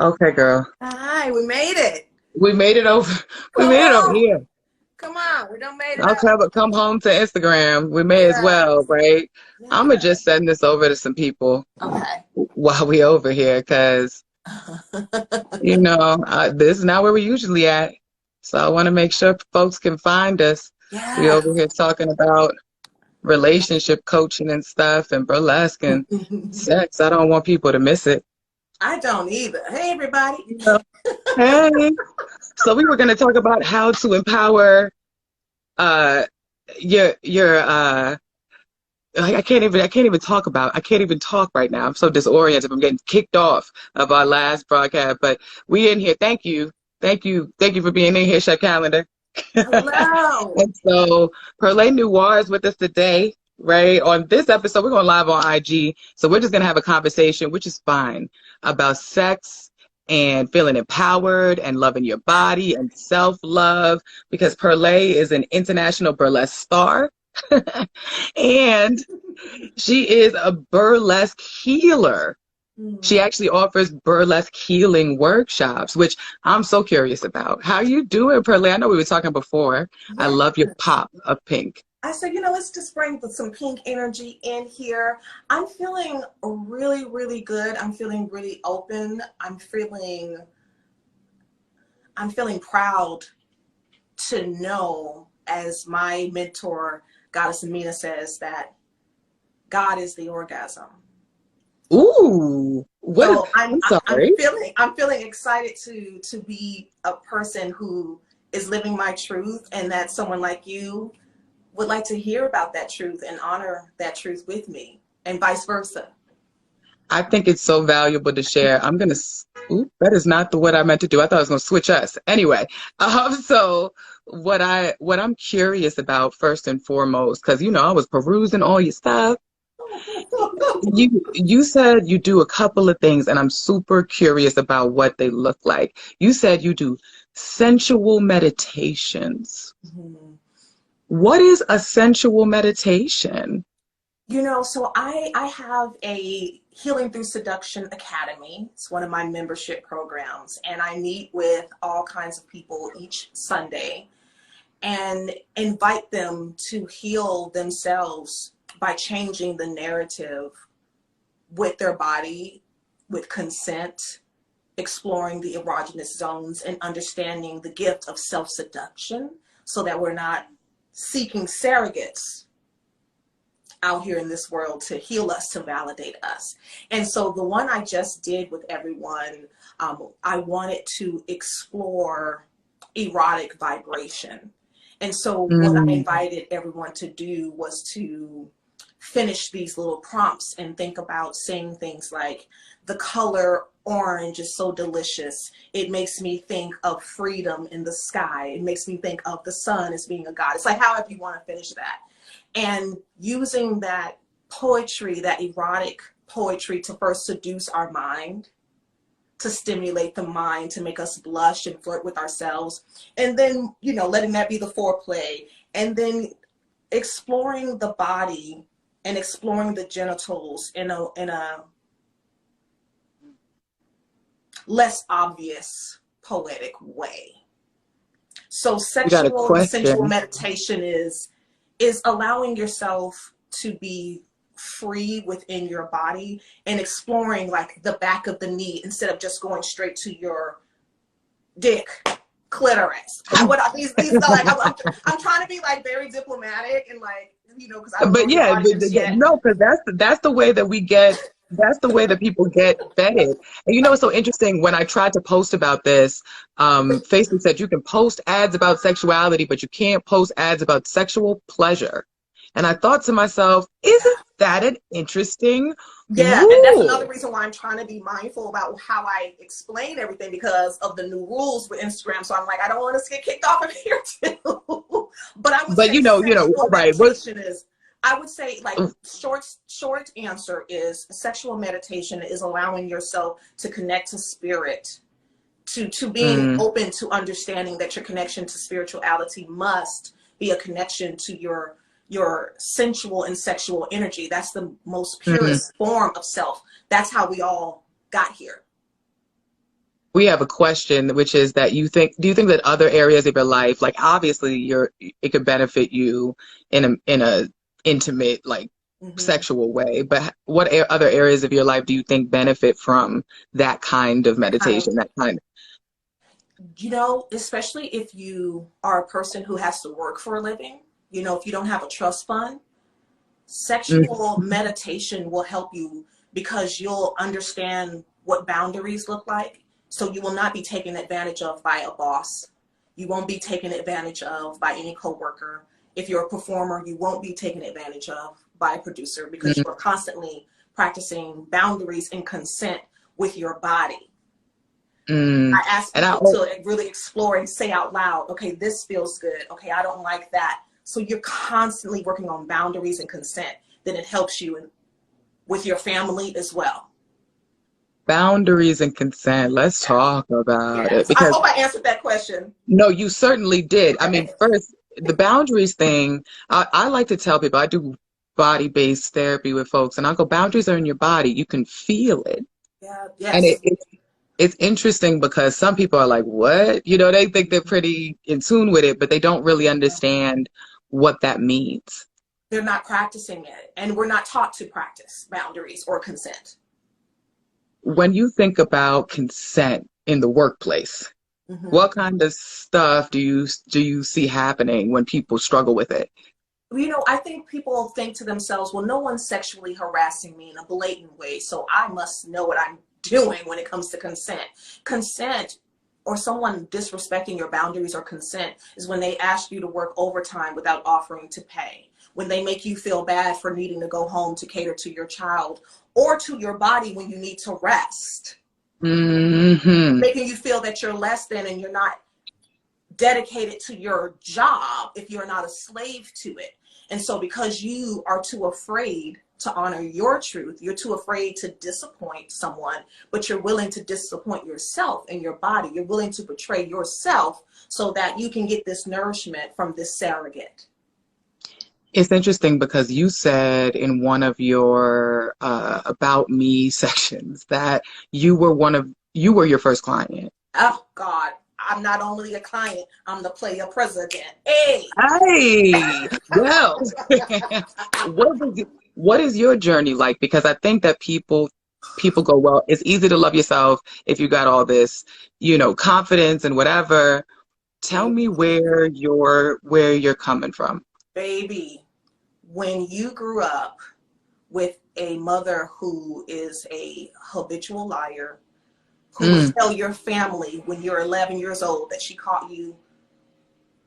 Okay, girl. Hi, we made it. We made it over. We Come made it over on. here. Come on. We done made it I'll up. come home to Instagram. We may as well, Yes. right? I'm gonna Yes. just send this over to some people Okay. while we over here, because this is not where we usually at. So I want to make sure folks can find us. We over Yes. here talking about relationship coaching and stuff and burlesque and sex. I don't want people to miss it. I don't either. Hey, everybody. You know? Hey. So we were going to talk about how to empower uh your I can't even talk right now. I'm so disoriented. I'm getting kicked off of our last broadcast, but we in here. Thank you. Thank you for being in here, Chef Calendar. Hello. And so Perle Noir is with us today, right? On this episode, we're going live on IG. So we're just going to have a conversation, which is fine, about sex and feeling empowered and loving your body and self-love, because Perle is an international burlesque star. And she is a burlesque healer. She actually offers burlesque healing workshops, which I'm so curious about. How you doing, Perle? I know we were talking before. I love your Yes. pop of pink. I said, let's just bring some pink energy in here. I'm feeling really, really good. I'm feeling really open. I'm feeling proud to know, as my mentor, Goddess Amina, says, that God is the orgasm. Ooh, So I'm sorry. I'm feeling excited to be a person who is living my truth, and that someone like you would like to hear about that truth and honor that truth with me, and vice versa. I think it's so valuable to share. That is not what I meant to do. I thought I was gonna switch us. Anyway, so what I'm curious about first and foremost, because I was perusing all your stuff. You said you do a couple of things, and I'm super curious about what they look like. You said you do sensual meditations. Mhm. What is a sensual meditation? So I have a Healing Through Seduction Academy. It's one of my membership programs, and I meet with all kinds of people each Sunday and invite them to heal themselves by changing the narrative with their body, with consent, exploring the erogenous zones, and understanding the gift of self-seduction, so that we're not seeking surrogates out here in this world to heal us, to validate us. And so the one I just did with everyone, I wanted to explore erotic vibration. And so what I Mm. invited everyone to do was to finish these little prompts and think about saying things like, the color orange is so delicious. It makes me think of freedom in the sky. It makes me think of the sun as being a god. It's like, however you want to finish that. And using that poetry, that erotic poetry, to first seduce our mind, to stimulate the mind, to make us blush and flirt with ourselves. And then, letting that be the foreplay. And then exploring the body and exploring the genitals in a less obvious, poetic way. So You got a sexual and sensual question. meditation is allowing yourself to be free within your body and exploring like the back of the knee, instead of just going straight to your dick, clitoris. These are like, I'm trying to be like very diplomatic and like, because I don't know But your yeah, audience yet. no, because that's the way that we get. That's the way that people get fed. And it's so interesting. When I tried to post about this, Facebook said you can post ads about sexuality, but you can't post ads about sexual pleasure. And I thought to myself, isn't that an interesting Yeah, and that's another rule? reason why I'm trying to be mindful about how I explain everything, because of the new rules with Instagram. So I'm like, I don't want us to get kicked off of here too. But I would But say sexual right? What? meditation is, I would say, like, short answer is, sexual meditation is allowing yourself to connect to spirit, to being Mm, open to understanding that your connection to spirituality must be a connection to your sensual and sexual energy. That's the most mm. purest form of self. That's how we all got here. we have a question, which is that do you think that other areas of your life, like obviously it could benefit you in a intimate, like Hmm. sexual way, but what other areas of your life do you think benefit from that kind of Kind meditation, that kind especially if you are a person who has to work for a living, if you don't have a trust fund, of, sexual meditation will help you because you'll understand what boundaries look like. So you will not be taken advantage of by a boss. You won't be taken advantage of by any coworker. If you're a performer, you won't be taken advantage of by a producer because you mm, are constantly practicing boundaries and consent with your body. mm. I ask And people to really explore and say out loud, okay, this feels good. Okay, I don't like that. So you're constantly working on boundaries and consent. Then it helps you with your family as well. boundaries and consent. Let's Yeah. talk about it Yes. I because hope I answered that question. no, you certainly did. I mean, Okay. first, the boundaries thing, I like to tell people I do body-based therapy with folks, and I go, boundaries are in your body. You can feel it. Yeah. And Yes. it's interesting because some people are like, what? You know, they think they're pretty in tune with it, but they don't really understand what that means. They're not practicing it, and we're not taught to practice boundaries or consent. When you think about consent in the workplace, Hmm. what kind of stuff do you see happening when people struggle with it? I think people think to themselves, well, no one's sexually harassing me in a blatant way, so I must know what I'm doing when it comes to consent. Consent or someone disrespecting your boundaries or consent is when they ask you to work overtime without offering to pay, when they make you feel bad for needing to go home to cater to your child or to your body when you need to rest, Hmm. making you feel that you're less than and you're not dedicated to your job if you're not a slave to it. And so because you are too afraid to honor your truth, you're too afraid to disappoint someone, but you're willing to disappoint yourself and your body. You're willing to betray yourself so that you can get this nourishment from this surrogate. It's interesting because you said in one of your about me sections that you were your first client. Oh God, I'm not only a client, I'm the player president. Hey. Hey, well, what is your journey like? Because I think that people go, well, it's easy to love yourself if you got all this, confidence and whatever. Tell me where you're coming from. Baby, when you grew up with a mother who is a habitual liar, who would Mm, tell your family when you're 11 years old that she caught you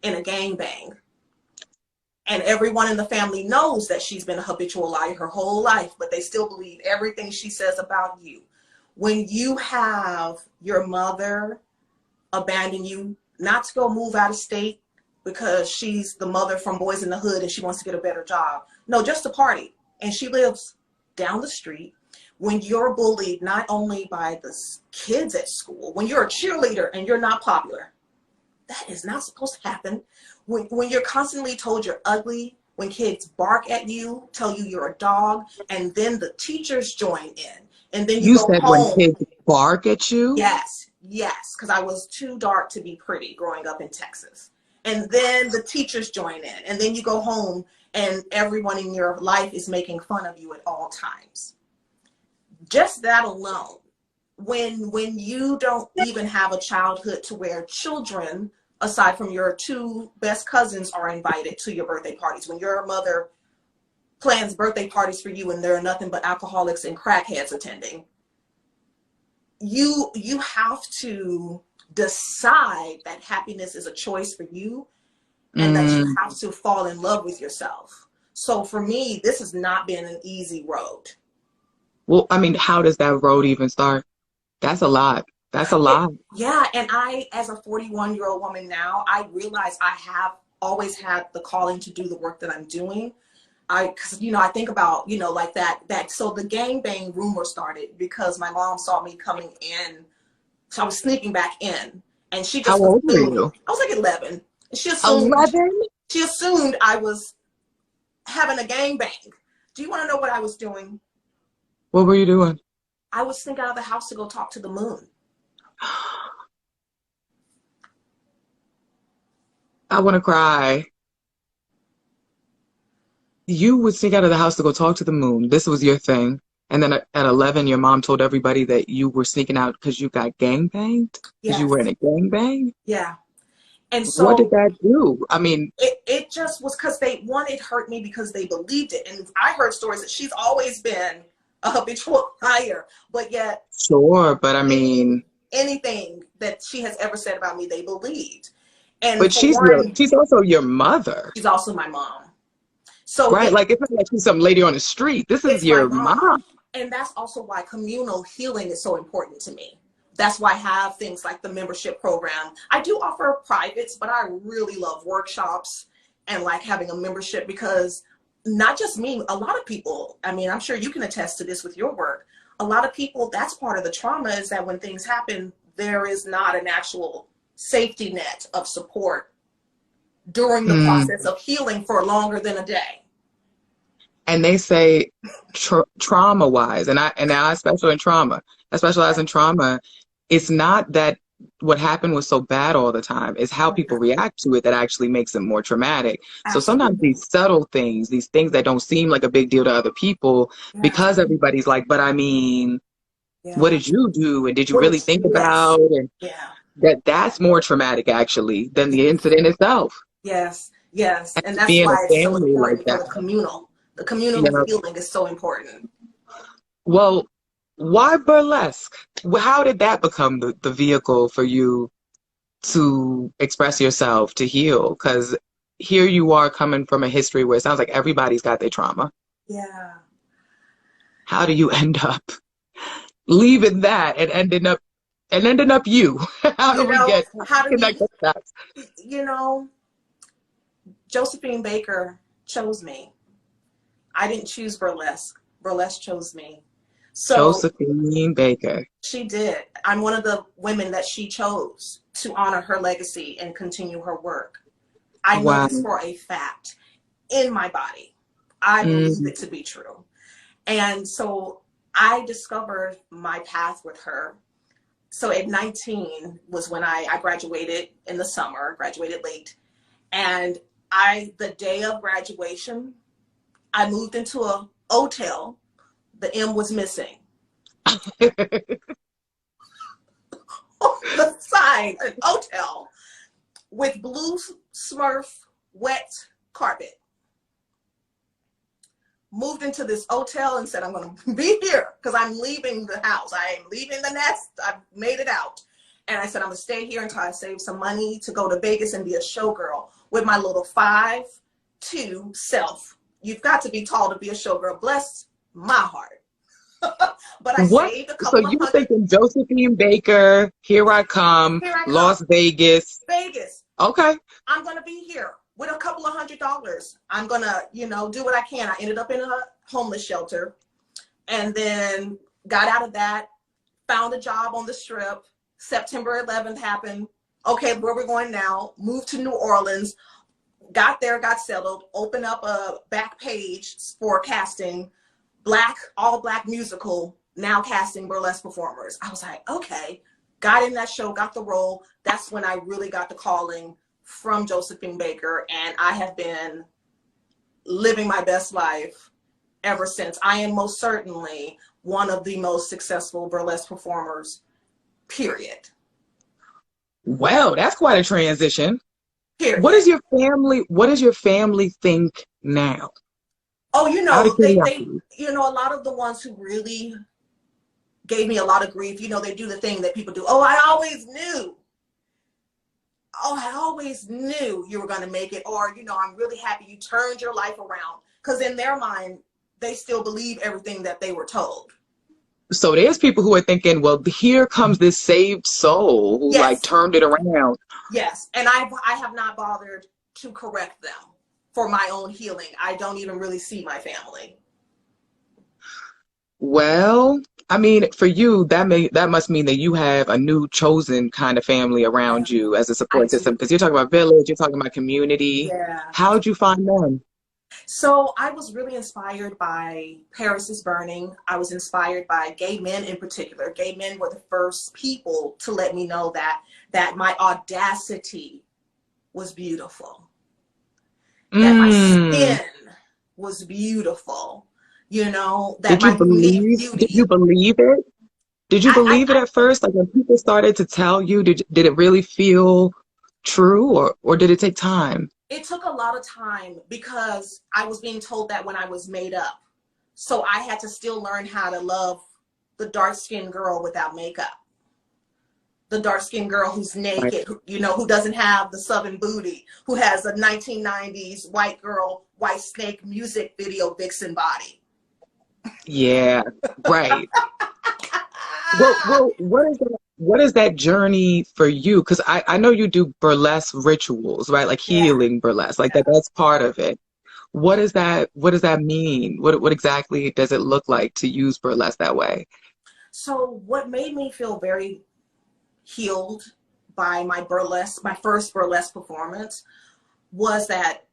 in a gangbang, and everyone in the family knows that she's been a habitual liar her whole life, but they still believe everything she says about you. When you have your mother abandon you, not to go move out of state because she's the mother from Boys in the Hood and she wants to get a better job. No, just to party. And she lives down the street. When you're bullied, not only by the kids at school, when you're a cheerleader and you're not popular, that is not supposed to happen. When you're constantly told you're ugly, when kids bark at you, tell you you're a dog, and then the teachers join in, and then you you go said when home. kids bark at you? Yes, yes, because I was too dark to be pretty growing up in Texas. And then the teachers join in, and then you go home, and everyone in your life is making fun of you at all times. Just that alone, when you don't even have a childhood to where children, aside from your two best cousins, are invited to your birthday parties, when your mother plans birthday parties for you and there are nothing but alcoholics and crackheads attending, you have to decide that happiness is a choice for you and that you Mm, have to fall in love with yourself. So for me, this has not been an easy road. well, I mean, how does that road even start? That's a lot. That's a lot. Yeah, and I, as a 41-year-old woman now, I realize I have always had the calling to do the work that I'm doing. Because I think about like that. So the gangbang rumor started because my mom saw me coming in, so I was sneaking back in, and she How just old were assumed you? I was like 11. She assumed 11? she assumed I was having a gangbang. Do you want to know what I was doing? What were you doing? I would sneak out of the house to go talk to the moon. I want to cry. You would sneak out of the house to go talk to the moon. This was your thing. And then at 11, your mom told everybody that you were sneaking out because you got gangbanged? Because you Yes. were in a gangbang? Yeah. And What did so that do? I mean, it just was because it hurt me because they believed it. And I heard stories that she's always been a habitual liar, but yet sure, but I mean, anything that she has ever said about me, they believed. And but for one, she's also your mother, she's also my mom. So right? Like, it's not like she's some lady on the street. This is it's my your mom. mom. And that's also why communal healing is so important to me. That's why I have things like the membership program. I do offer privates, but I really love workshops and like having a membership, because not just me, a lot of people, I mean, I'm sure you can attest to this with your work. A lot of people, that's part of the trauma, is that when things happen, there is not an actual safety net of support during the process of healing for longer than a day. And they say trauma wise, and I specialize in trauma. I specialize in trauma. It's not that what happened was so bad all the time. It's how people react to it that actually makes it more traumatic. Absolutely. So sometimes these subtle things, these things that don't seem like a big deal to other people, because everybody's like, but I mean, what did you do? And did you really think about? And that's more traumatic actually than the incident itself. Yes, yes. And that's being why a it's so family important like that. for the communal. The communal healing is so important. Well, why burlesque? How did that become the vehicle for you to express yourself, to heal? Because here you are coming from a history where it sounds like everybody's got their trauma. Yeah. How do you end up leaving that and ending up you? How do we get connected? You know, Josephine Baker chose me. I didn't choose burlesque. Burlesque chose me. So Josephine Baker. She did. I'm one of the women that she chose to honor her legacy and continue her work. I know this for a fact in my body. I believe it to be true. And so I discovered my path with her. So at 19 was when I graduated in the summer, graduated late. And the day of graduation, I moved into a hotel. The M was missing. The sign, an hotel with blue Smurf wet carpet. Moved into this hotel and said, I'm going to be here because I'm leaving the house. I am leaving the nest. I've made it out. And I said, I'm going to stay here until I save some money to go to Vegas and be a showgirl with my little 5'2" self. You've got to be tall to be a showgirl. Bless my heart. But I saved a couple So you're thinking Josephine Baker, Here I Come, Las Vegas. Vegas. Okay. I'm going to be here with a couple of $100. I'm going to, do what I can. I ended up in a homeless shelter and then got out of that, found a job on the Strip. September 11th happened. Okay, where we're going now? Moved to New Orleans. Got there, got settled, opened up a back page for casting all black musical, now casting burlesque performers. I was like, okay, got in that show, got the role. That's when I really got the calling from Josephine Baker. And I have been living my best life ever since. I am most certainly one of the most successful burlesque performers, period. Well, that's quite a transition. Period. What does your family think now? Oh, they a lot of the ones who really gave me a lot of grief, they do the thing that people do. Oh, I always knew. Oh, I always knew you were going to make it. Or, I'm really happy you turned your life around. Because in their mind, they still believe everything that they were told. So there's people who are thinking, well, here comes this saved soul who turned it around. Yes. And I have not bothered to correct them for my own healing. I don't even really see my family. Well, I mean, for you, that must mean that you have a new chosen kind of family around you as a support system. Because you're talking about village, you're talking about community. Yeah. How'd you find them? So I was really inspired by Paris is Burning. I was inspired by gay men in particular. Gay men were the first people to let me know that my audacity was beautiful, that my Mm. skin was beautiful, you know, that Did you my unique believe? Did you beauty. believe it? Did you believe it I at first? Like when people started to tell you, did it really feel true, or did it take time? It took a lot of time because I was being told that when I was made up. So I had to still learn how to love the dark skinned girl without makeup. The dark skinned girl who's Right. naked, who doesn't have the southern booty, who has a 1990s white girl, white snake music video vixen body. Yeah, right. Well, what is that journey for you? Because I know you do burlesque rituals, right? Like Yeah. healing burlesque, like that's part of it. What does that mean? What exactly does it look like to use burlesque that way? So what made me feel very healed by my first burlesque performance was that,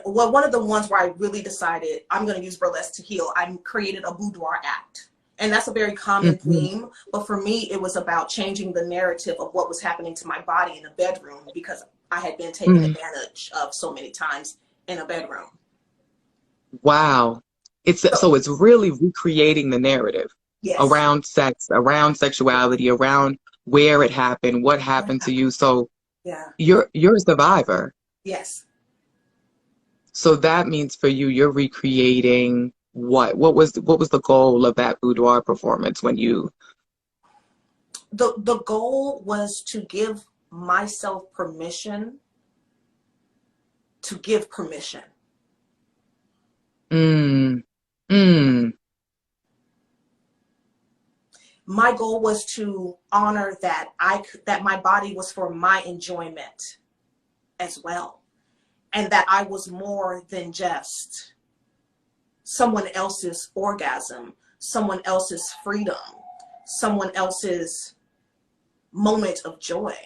well, one of the ones where I really decided I'm going to use burlesque to heal, I created a boudoir act. And that's a very common Hmm. theme. But for me, it was about changing the narrative of what was happening to my body in the bedroom because I had been taken Mm. advantage of so many times in a bedroom. Wow. So, So it's really recreating the narrative yes. around sex, around sexuality, around where it happened, what happened to you. So Yeah. you're a survivor. Yes. So that means for you, you're recreating what? What was the goal of that boudoir performance when you? The goal was to give myself permission to give permission. Mm, mm, My goal was to honor that my body was for my enjoyment as well, and that I was more than just someone else's orgasm, someone else's freedom, someone else's moment of joy.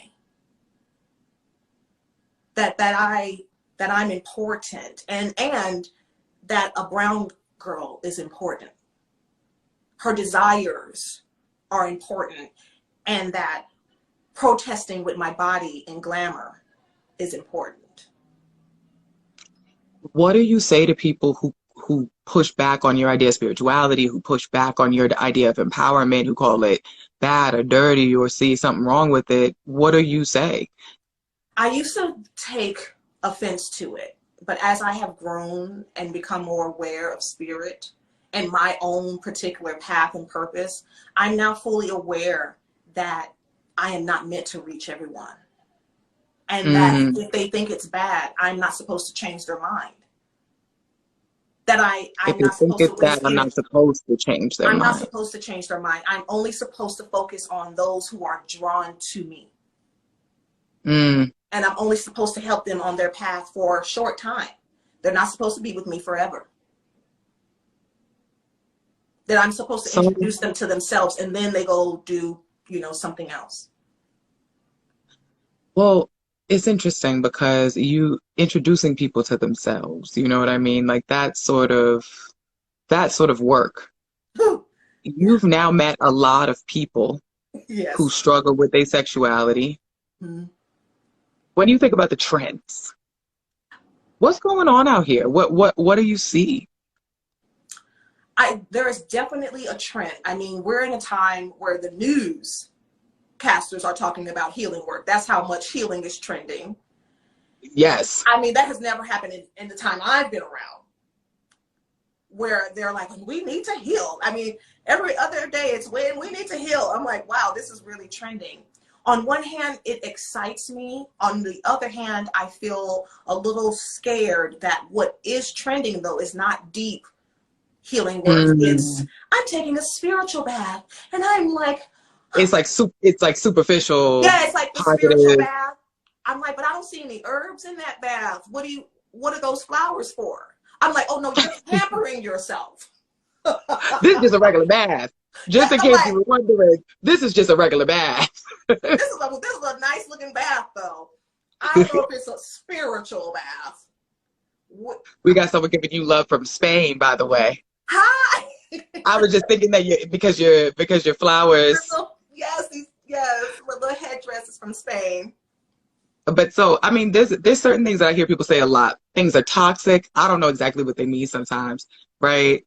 That I'm important, and that a brown girl is important. Her desires are important, and that protesting with my body in glamour is important. what do you say to people who push back on your idea of spirituality, who push back on your idea of empowerment, who call it bad or dirty or see something wrong with it? What do you say? I used to take offense to it, but as I have grown and become more aware of spirit and my own particular path and purpose, I'm now fully aware that I am not meant to reach everyone. And that Mm, if they think it's bad, I'm not supposed to change their mind. if I'm they not think supposed to it's that, waste I'm not energy. supposed to change their I'm not mind. supposed to change their mind. I'm only supposed to focus on those who are drawn to me. Mm. And I'm only supposed to help them on their path for a short time. They're not supposed to be with me forever. That I'm supposed to So, introduce them to themselves and then they go do, something else. well, it's interesting because you introducing people to themselves, you know what I mean? Like that sort of work. Yeah. You've now met a lot of people who Yes. struggle with asexuality. Mhm. When you think about the trends, what's going on out here? What do you see? There is definitely a trend. I mean, we're in a time where the newscasters are talking about healing work. That's how much healing is trending. Yes. I mean, that has never happened in the time I've been around, where they're like, we need to heal. I mean, every other day it's when we need to heal. I'm like, wow, this is really trending. On one hand, it excites me. On the other hand, I feel a little scared that what is trending, though, is not deep healing work. It's, Mm. I'm taking a spiritual bath. And I'm like, It's like superficial, yeah, it's like the spiritual positive. bath. I'm like, but I don't see any herbs in that bath. What are those flowers for? I'm like, oh no, you're pampering yourself. This is just a regular bath. Just in I'm case like, you were wondering, this is just a regular bath. this is a nice looking bath though. I don't know if it's a spiritual bath. We got someone giving you love from Spain, by the way. Hi. I was just thinking that because your flowers. Yes, yes, with the headdresses from Spain. But so I mean, there's certain things that I hear people say a lot. Things are toxic. I don't know exactly what they mean sometimes, right?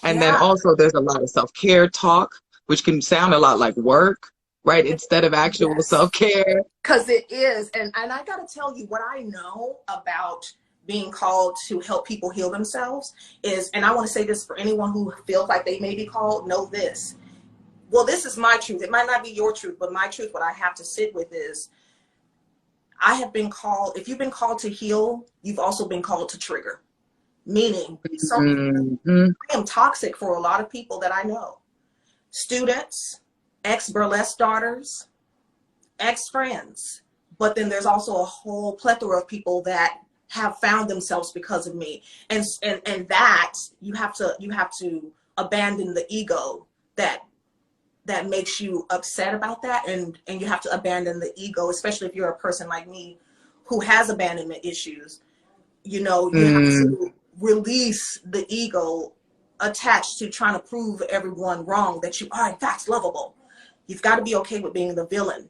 And then Yeah, also there's a lot of self-care talk, which can sound a lot like work, right? Instead of actual yes, self-care. because it is. And I got to tell you what I know about being called to help people heal themselves is, and I want to say this for anyone who feels like they may be called, know this. Well, this is my truth. It might not be your truth, but my truth, what I have to sit with is I have been called, if you've been called to heal, you've also been called to trigger. Meaning, Hmm. I am toxic for a lot of people that I know. Students, ex-burlesque daughters, ex-friends. But then there's also a whole plethora of people that have found themselves because of me. And that you have to abandon the ego that makes you upset about that, and you have to abandon the ego, especially if you're a person like me who has abandonment issues. You know, you have Mm. to release the ego attached to trying to prove everyone wrong that you are in fact lovable. You've got to be okay with being the villain,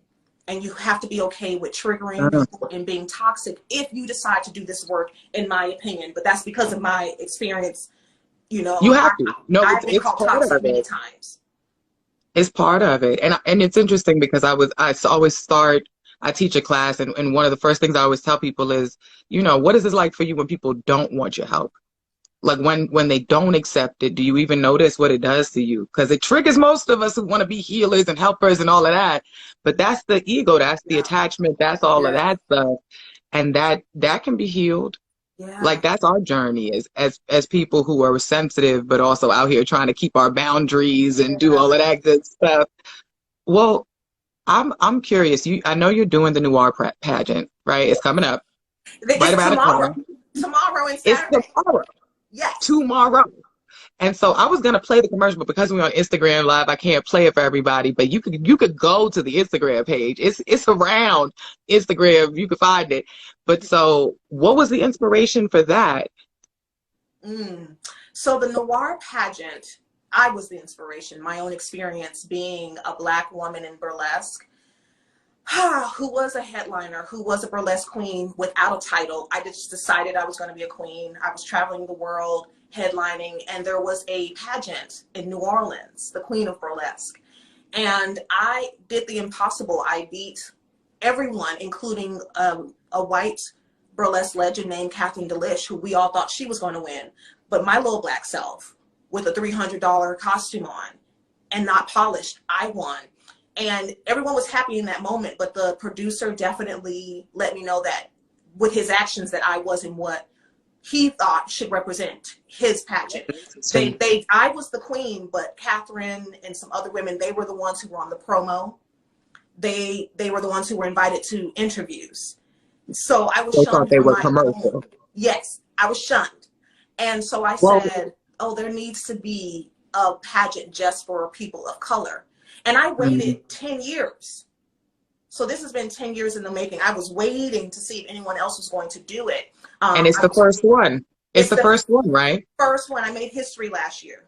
and you have to be okay with triggering Uh, people and being toxic if you decide to do this work, in my opinion. But that's because of my experience. You you know, have to. No, I've been it's called part toxic of many it. times. It's part of it. And it's interesting because always start, I teach a class, and one of the first things I always tell people is, what is this like for you when people don't want your help? Like when they don't accept it, do you even notice what it does to you? Because it triggers most of us who want to be healers and helpers and all of that. But that's the ego, that's the Yeah, attachment, that's all of yeah, that stuff. And that can be healed. yeah, Like that's our journey as people who are sensitive, but also out here trying to keep our boundaries and do yeah. all of that good stuff. Well, I'm curious. I know you're doing the Noir pageant, right? It's coming up right It's around the tomorrow. corner. Tomorrow and It's Saturday. tomorrow. Yes. Tomorrow. And so I was gonna play the commercial, but because we're on Instagram Live, I can't play it for everybody. But you could go to the Instagram page. It's around Instagram. You could find it. But so, what was the inspiration for that? Mm. So the Noir pageant, I was the inspiration. My own experience being a Black woman in burlesque, who was a headliner, who was a burlesque queen without a title. I just decided I was going to be a queen. I was traveling the world headlining, and there was a pageant in New Orleans, the Queen of Burlesque. And I did the impossible. I beat everyone, including a white burlesque legend named Catherine Delish, who we all thought she was going to win. But my little Black self, with a $300 costume on and not polished, I won. And everyone was happy in that moment, but the producer definitely let me know that with his actions that I wasn't what he thought should represent his pageant. Interesting. I was the queen, but Catherine and some other women, they were the ones who were on the promo. They were the ones who were invited to interviews. So I was They thought shunned they for were my own. commercial. Yes, I was shunned. And so I Well, said, oh, there needs to be a pageant just for people of color. And I mm, waited 10 years. So this has been 10 years in the making. I was waiting to see if anyone else was going to do it. and it's I the was, first one. It's it's the the first one, right? first one. I made history last year.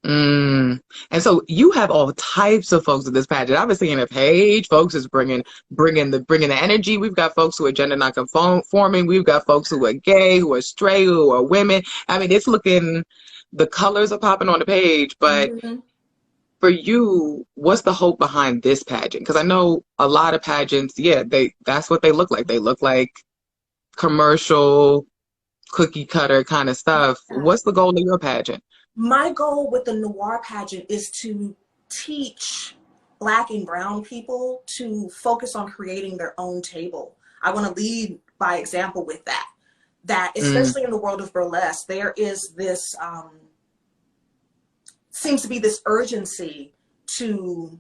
Mm. And so you have all types of folks at this pageant. I've been seeing a page. Folks is bringing the energy. We've got folks who are gender non-conforming. We've got folks who are gay, who are straight, who are women. I mean, it's looking. The colors are popping on the page. But Mm-hmm. for you, what's the hope behind this pageant? Because I know a lot of pageants. Yeah, that's what they look like. They look like commercial, cookie cutter kind of stuff. What's the goal of your pageant? My goal with the Noir pageant is to teach Black and brown people to focus on creating their own table. I want to lead by example with that. That Mm. especially in the world of burlesque, there is this seems to be this urgency to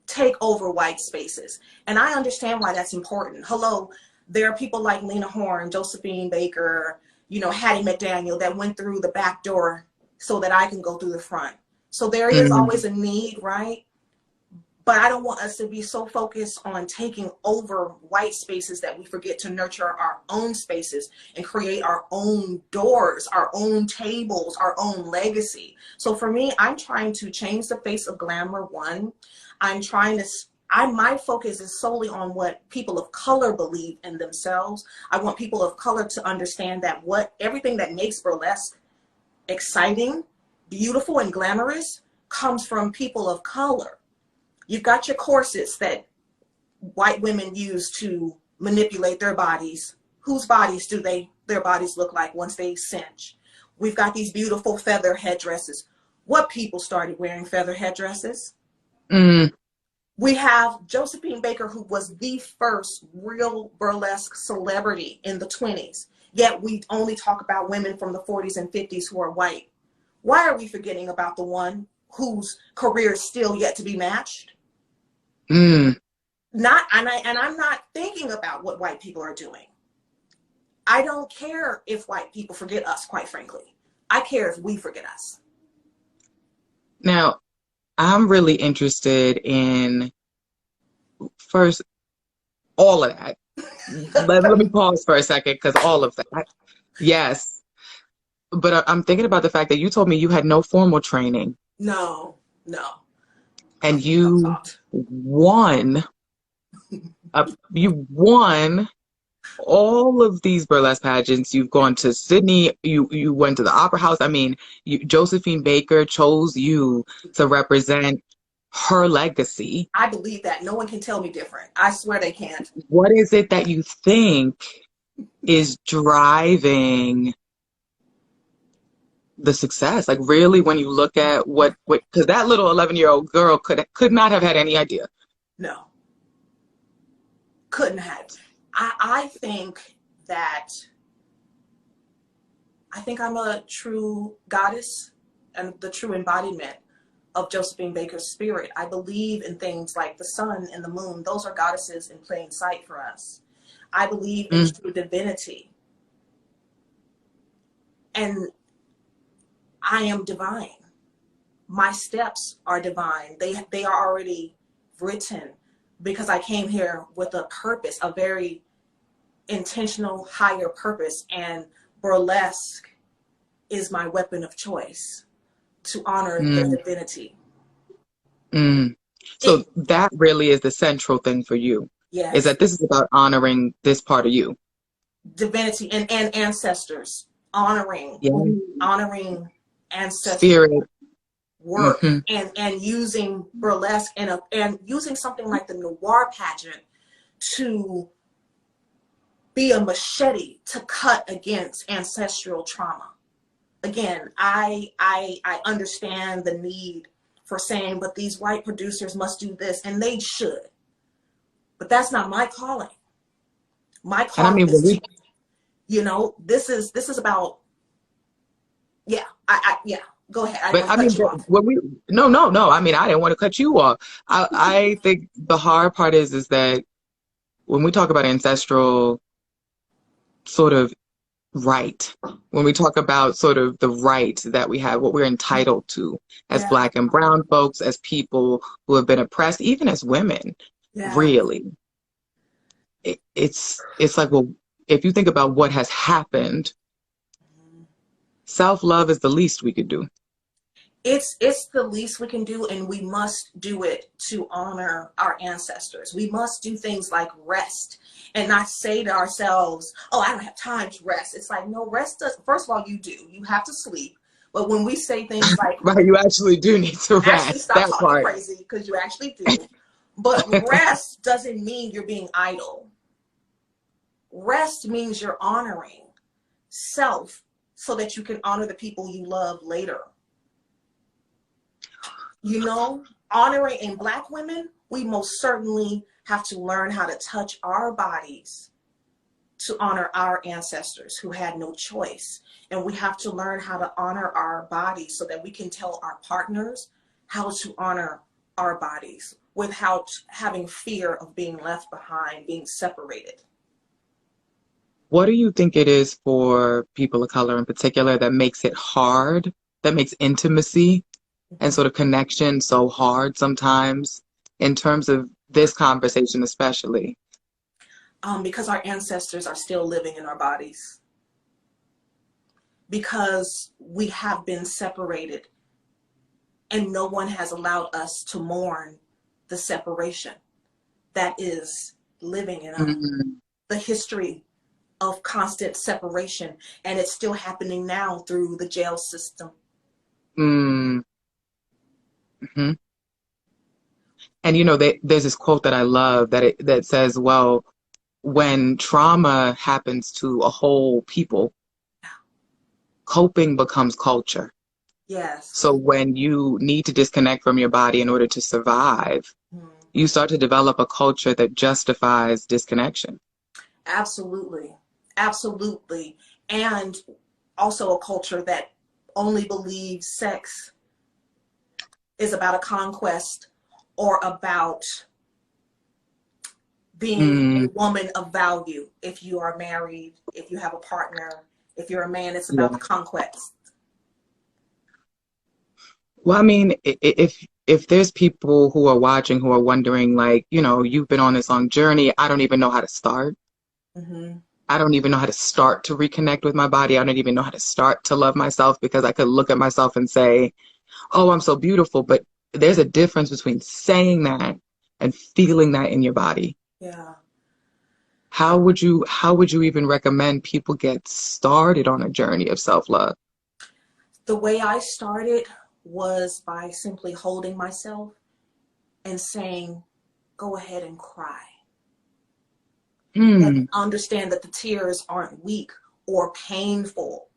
take over white spaces. And I understand why that's important. Hello, there are people like Lena Horne, Josephine Baker, Hattie McDaniel that went through the back door so that I can go through the front. So there is Mm. always a need, right? But I don't want us to be so focused on taking over white spaces that we forget to nurture our own spaces and create our own doors, our own tables, our own legacy. So for me, I'm trying to change the face of glamour. One, I'm trying to, my focus is solely on what people of color believe in themselves. I want people of color to understand that everything that makes burlesque exciting, beautiful, and glamorous comes from people of color. You've got your corsets that white women use to manipulate their bodies. Whose bodies do their bodies look like once they cinch? We've got these beautiful feather headdresses. What people started wearing feather headdresses? Mm. We have Josephine Baker, who was the first real burlesque celebrity in the 20s. Yet we only talk about women from the 40s and 50s who are white. Why are we forgetting about the one whose career is still yet to be matched? Mm. I'm not thinking about what white people are doing. I don't care if white people forget us, quite frankly. I care if we forget us. Now, I'm really interested in, first, all of that. Let me pause for a second, because all of that. Yes. But I'm thinking about the fact that you told me you had no formal training. No. And you won. You won all of these burlesque pageants. You've gone to Sydney. You went to the Opera House. I mean, Josephine Baker chose you to represent her legacy. I believe that. No one can tell me different. I swear they can't. What is it that you think is driving the success? Like, really, when you look at what because that little 11-year-old girl could not have had any idea. No. Couldn't have. I think I'm a true goddess and the true embodiment of Josephine Baker's spirit. I believe in things like the sun and the moon. Those are goddesses in plain sight for us. I believe in true divinity. And I am divine. My steps are divine. They are already written because I came here with a purpose, a very intentional, higher purpose. And burlesque is my weapon of choice to honor the divinity. So that really is the central thing for you. Yes. Is that this is about honoring this part of you. Divinity and ancestors. Honoring ancestors. Spirit. Work and using burlesque and using something like the noir pageant to be a machete to cut against ancestral trauma. Again, I understand the need for saying, but these white producers must do this, and they should. But that's not my calling. My calling is to, this is about, go ahead. But I mean, no. I mean, I didn't want to cut you off. I think the hard part is that when we talk about ancestral sort of right, when we talk about sort of the right that we have, what we're entitled to as Black and brown folks, as people who have been oppressed, even as women, really, it's like, well, if you think about what has happened, self-love is the least we could do. It's the least we can do, and we must do it to honor our ancestors. We must do things like rest and not say to ourselves, oh, I don't have time to rest. It's like, no, rest does. First of all, you do. You have to sleep. But when we say things like, right, you actually do need to rest. Actually stop talking crazy, because you actually do. But rest doesn't mean you're being idle. Rest means you're honoring self so that you can honor the people you love later. Honoring in Black women, we most certainly have to learn how to touch our bodies to honor our ancestors who had no choice. And we have to learn how to honor our bodies so that we can tell our partners how to honor our bodies without having fear of being left behind, being separated. What do you think it is for people of color in particular that makes it hard, that makes intimacy and sort of connection so hard sometimes in terms of this conversation, especially? Because our ancestors are still living in our bodies. Because we have been separated and no one has allowed us to mourn the separation that is living in us. Mm-hmm. The history of constant separation, and it's still happening now through the jail system. Mm-hmm. And there's this quote that I love that says, well, when trauma happens to a whole people, coping becomes culture. Yes. So when you need to disconnect from your body in order to survive, you start to develop a culture that justifies disconnection. Absolutely. Absolutely. And also a culture that only believes sex is about a conquest or about being a woman of value. If you are married, if you have a partner, if you're a man, it's about the conquest. Well, I mean, if there's people who are watching who are wondering, like, you've been on this long journey, I don't even know how to start. Mm-hmm. I don't even know how to start to reconnect with my body. I don't even know how to start to love myself, because I could look at myself and say, oh, I'm so beautiful. But there's a difference between saying that and feeling that in your body. Yeah. How would you even recommend people get started on a journey of self-love? The way I started was by simply holding myself and saying, go ahead and cry. And understand that the tears aren't weak or painful.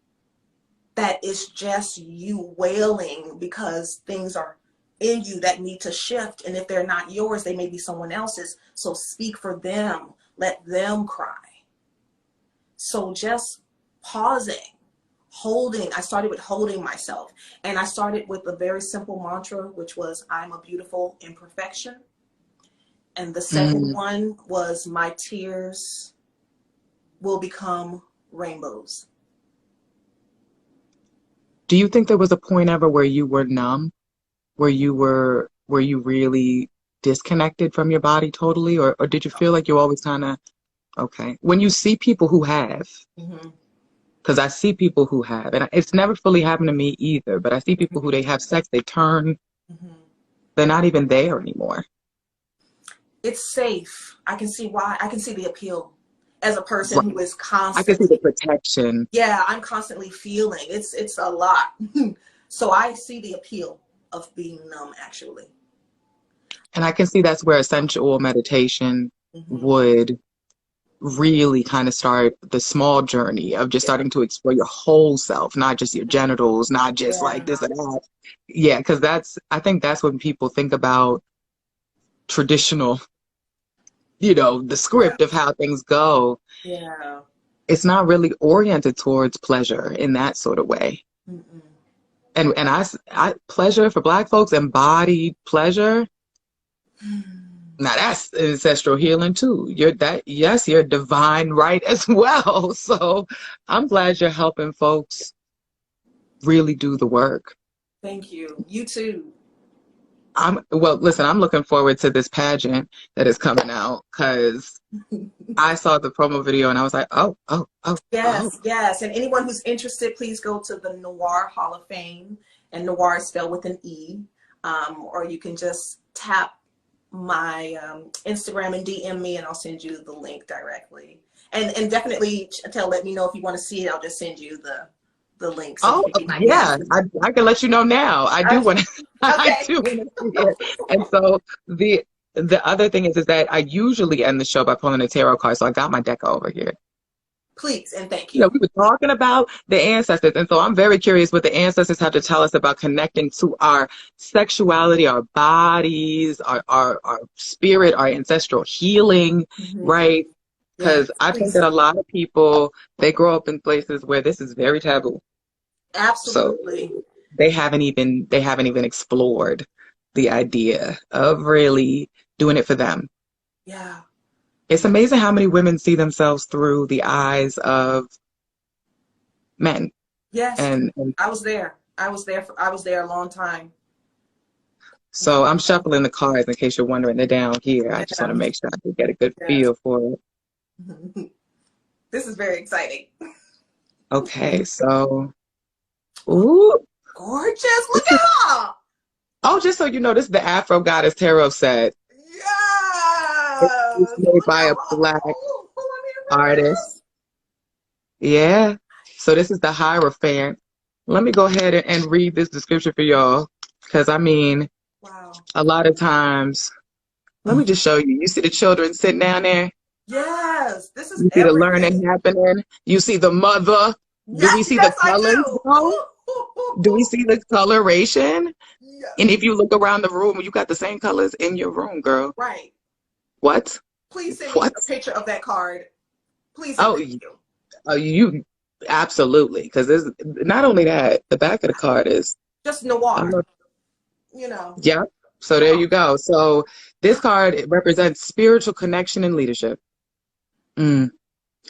That it's just you wailing because things are in you that need to shift. And if they're not yours, they may be someone else's. So speak for them. Let them cry. So just pausing, holding. I started with holding myself. And I started with a very simple mantra, which was, I'm a beautiful imperfection. And the second one was, my tears will become rainbows. Do you think there was a point ever where you were numb, where you really disconnected from your body totally, or did you feel like you always kind of, okay? When you see people who have, because I see people who have, and it's never fully happened to me either, but I see people who they have sex, they turn, they're not even there anymore. It's safe. I can see why. I can see the appeal as a person who is constantly. I can see the protection. Yeah, I'm constantly feeling. It's a lot. So I see the appeal of being numb, actually. And I can see that's where sensual meditation would really kind of start the small journey of just starting to explore your whole self, not just your genitals, not just like this and that. Yeah, because I think that's when people think about traditional, the script of how things go. Yeah. It's not really oriented towards pleasure in that sort of way. And I pleasure for Black folks, embodied pleasure. Now that's ancestral healing too. You're divine right as well. So I'm glad you're helping folks really do the work. Thank you. You too. Listen, I'm looking forward to this pageant that is coming out, because I saw the promo video and I was like, oh. Yes. And anyone who's interested, please go to the Noir Hall of Fame, and Noir is spelled with an E. Or you can just tap my Instagram and DM me, and I'll send you the link directly. And definitely, Chantel, let me know if you want to see it. I'll just send you the link. So yeah, I can let you know now. I do want to. I do want to see it. And so the other thing is that I usually end the show by pulling a tarot card. So I got my deck over here. Please and thank you. We were talking about the ancestors, and so I'm very curious what the ancestors have to tell us about connecting to our sexuality, our bodies, our spirit, our ancestral healing, right? Because I think that a lot of people, they grow up in places where this is very taboo. Absolutely. So they haven't even explored the idea of really doing it for them. Yeah. It's amazing how many women see themselves through the eyes of men. Yes. And I was there. I was there a long time. So I'm shuffling the cards in case you're wondering. They're down here. I just want to Yes. make sure I can get a good Yes. feel for it. This is very exciting. Okay, so, ooh. Gorgeous. Look at her. Oh, just so you know, this is the Afro Goddess Tarot set. It's Yes. made Look by at a her. Black Oh, artist. Yeah. So this is the Hierophant. Let me go ahead and read this description for y'all. Because, I mean, wow. a lot of times, let me just show you. You see the children sitting down there? Yes. This is You see the learning everything. happening? You see the mother? Do we Yes, see the yes, I colors, do. though? Do we see the coloration? Yeah. And if you look around the room, you got the same colors in your room, girl. Right. What? Please send me What? a picture of that card. Please. And thank you. You absolutely. Because there's not only that, the back of the card is. Just noir. You know. Yeah. So there you go. So this card, it represents spiritual connection and leadership.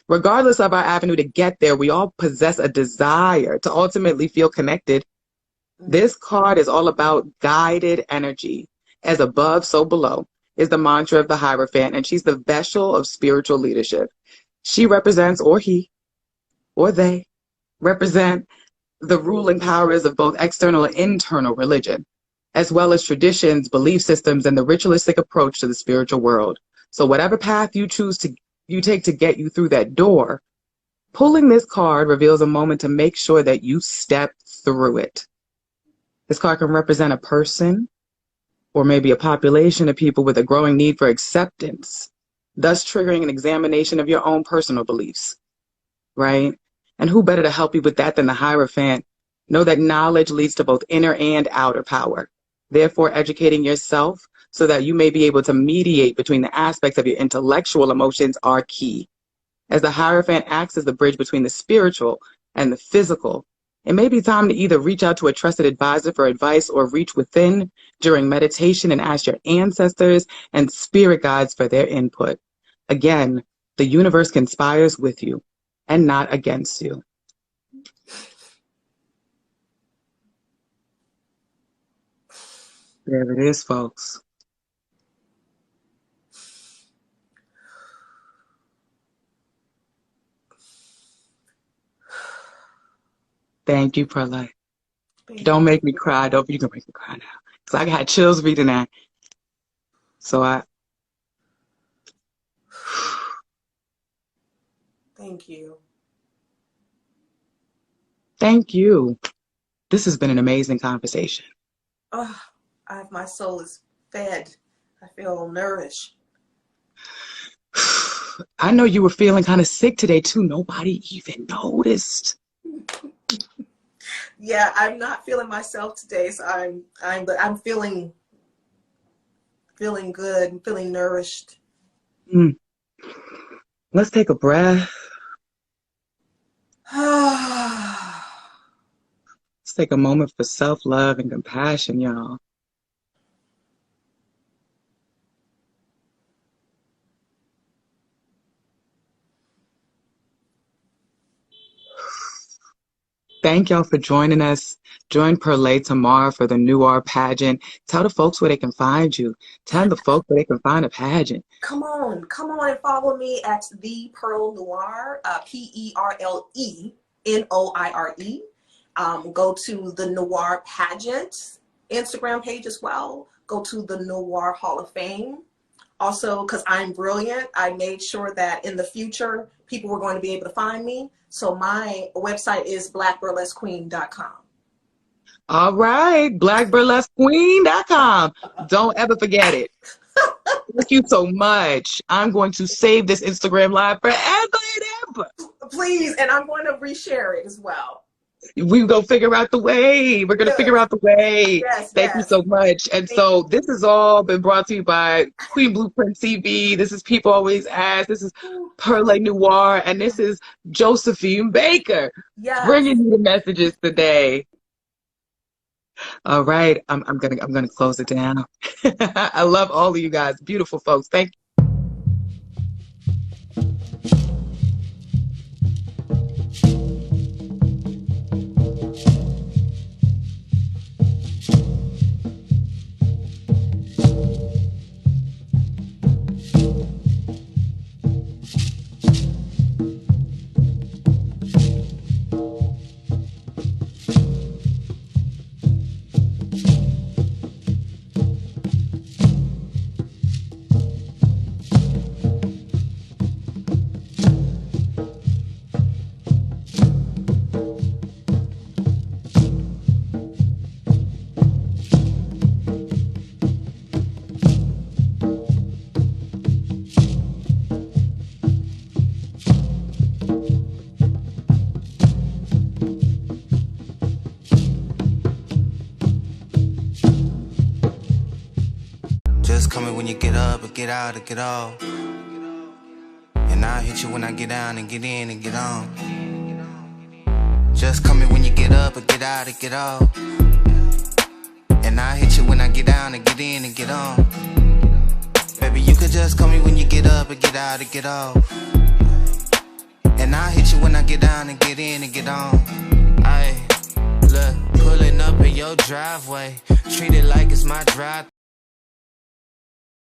Regardless of our avenue to get there, we all possess a desire to ultimately feel connected. This card is all about guided energy. As above, so below is the mantra of the Hierophant, and she's the vessel of spiritual leadership. She represents, or he, or they, represent the ruling powers of both external and internal religion, as well as traditions, belief systems, and the ritualistic approach to the spiritual world. So whatever path you choose to you take to get you through that door, pulling this card reveals a moment to make sure that you step through it. This card can represent a person or maybe a population of people with a growing need for acceptance, thus triggering an examination of your own personal beliefs, right? And who better to help you with that than the Hierophant? Know that knowledge leads to both inner and outer power. Therefore, educating yourself so that you may be able to mediate between the aspects of your intellectual emotions are key. As the Hierophant acts as the bridge between the spiritual and the physical, it may be time to either reach out to a trusted advisor for advice or reach within during meditation and ask your ancestors and spirit guides for their input. Again, the universe conspires with you and not against you. There it is, folks. Thank you, Perlite. Don't make me cry. Don't you gonna make me cry now. Because I got chills reading that. So Thank you. Thank you. This has been an amazing conversation. Oh, my soul is fed. I feel nourished. I know you were feeling kind of sick today too. Nobody even noticed. Yeah, I'm not feeling myself today, so I'm feeling good. I'm feeling nourished. Let's take a breath. Let's take a moment for self-love and compassion, y'all. Thank y'all for joining us. Join Perlay tomorrow for the Noir pageant. Tell the folks where they can find you. Tell the folks where they can find a pageant. Come on and follow me at The Pearl Noire, PERLENOIRE. Go to the Noir pageant Instagram page as well. Go to the Noir Hall of Fame. Also, because I'm brilliant, I made sure that in the future, people were going to be able to find me. So my website is blackburlesquequeen.com. All right, blackburlesquequeen.com. Don't ever forget it. Thank you so much. I'm going to save this Instagram live forever and ever. Please, and I'm going to reshare it as well. We go figure out the way. We're going to figure out the way. Yes, Thank you so much. And so this has all been brought to you by Queen Blueprint TV. This is People Always Ask. This is Perlay Noir. And this is Josephine Baker bringing you the messages today. All right. I'm gonna close it down. I love all of you guys. Beautiful folks. Thank you. me when you get up or get out or get off. And I'll hit you when I get down and get in and get on. Just call me when you get up or get out or get off. And I'll hit you when I get down and get in and get on. Baby, you could just call me when you get up or get out or get off. And I'll hit you when I get down and get in and get on. Ayy, look, pulling up in your driveway, treat it like it's my drive.